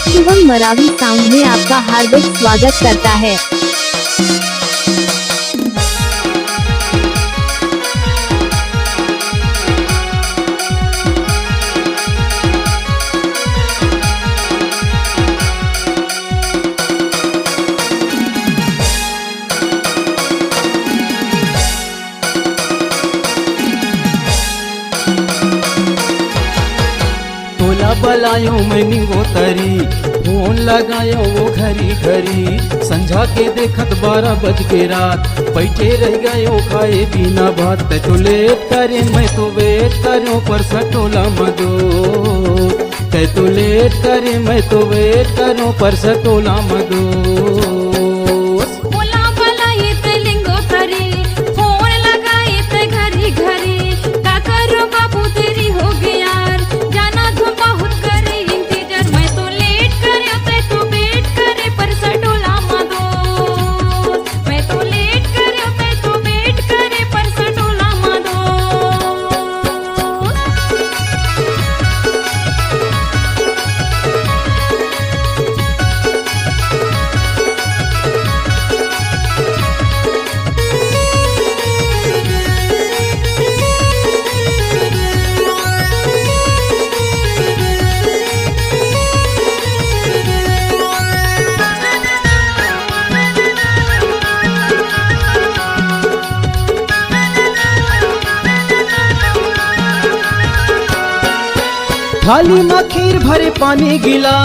Shivam Maravi sound में आपका हार्दिक स्वागत करता है। तोला बलायो मैंने वो तरी, फोन लगायो वो घरी घरी, संझा के देखत 12 बज के रात, बैठे रह गयो खाए बिना बात। तो लेट करे मैं तो वेट करो पर सटोला मदो, तो लेट करे मैं तो वेट करो पर सटोला मदो। थाली में खीर भरे पानी गिलास,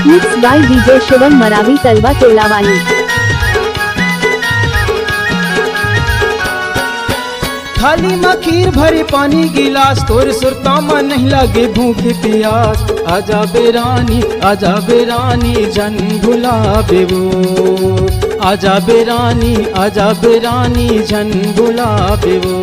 mix by DJ Shivam Maravi तलवा टोलावाली। थाली में खीर भरे पानी गिलास, तोर सुरता में नहीं लगे भूख प्यास। आजा बेरानी आजा बेरानी जन भुला बेबो, आजा बेरानी आजा बेरानी जन भुला बेबो।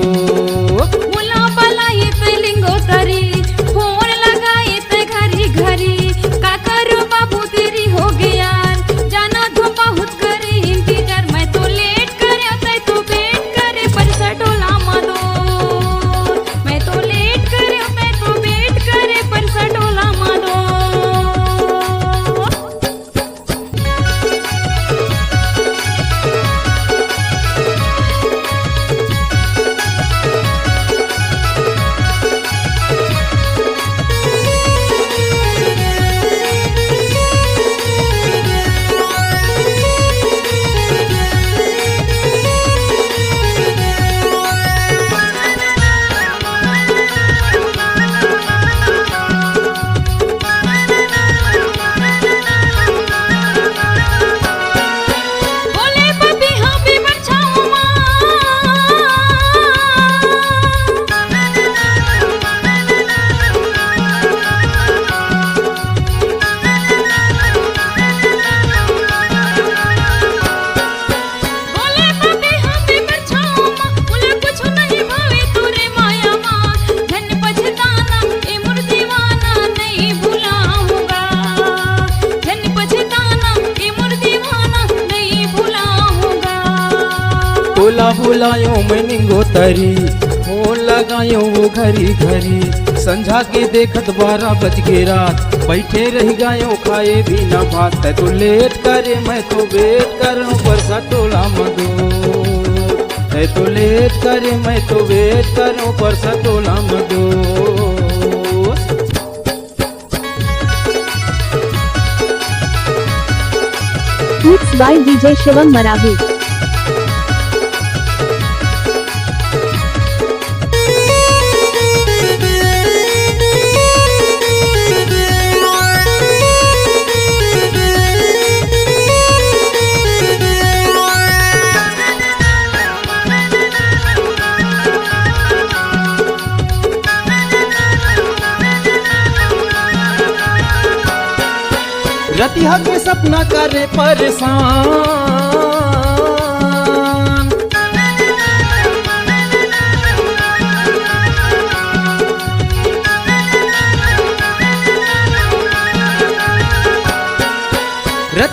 तोला बुलायो मैंने गोतरी, फोन लगायो वो घरी घरी, संझा के देखत 12 बज के रात, बैठे रह गयो खाए बिना बात। तो लेट करे मैं तो वेट करूं पर सटोला मदो, तो लेट करे मैं तो वेट करूं पर सटोला मदो। Mix by DJ Shivam Maravi. रतिया के सपना करे परेशान,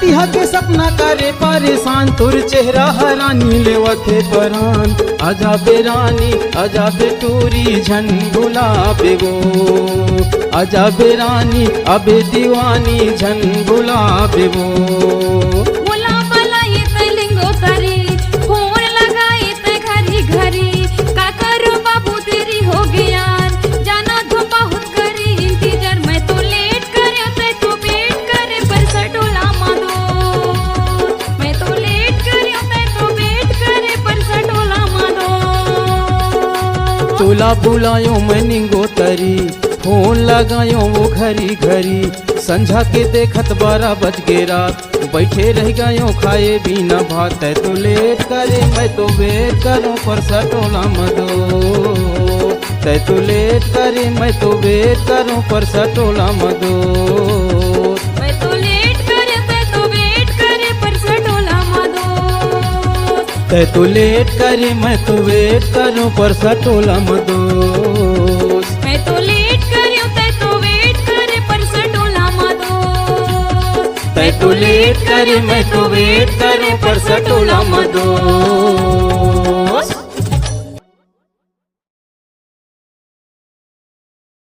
रतिहा के सपना करे परेशान, तोर चेहरा हरानी लेवथे परान। आजा बेरानी आजा बेटूरी झन गुलाबे वो, आजा बेरानी अबे दीवानी झन गुलाबे वो। बोला बला ये लिंगो तरी, फोन लगाए ते घरी घरी, का करो बाबू तेरी हो गया, जाना तो बहुत करी इंतजार, मैं तो लेट करे ते तो वेट करे पर सटोला मादो, मैं तो लेट करे ते तो वेट करे पर सटोला मादो। तोला बुलायो मैं निंगो तरी, फोन लगायो वो घरी घरी, संझा के देखत 12 बज गे रात, बैठे रह गयो खाए बिना भात। तो लेट करे मैं तो वेट करूं पर सटोला मदो, तै तो लेट करे मैं तो वेट करूं पर सटोला मदो। मैं तो लेट करे ते तो वेट करे पर सटोला मादो, तै तो लेट करे मैं तो वेट करूं पर सटोला मदो। मैं तो लेट करे ते तो वेट करे पर सटोला मादो, तै तो लेट करे मैं तो वेट करूं पर सटोला मदो।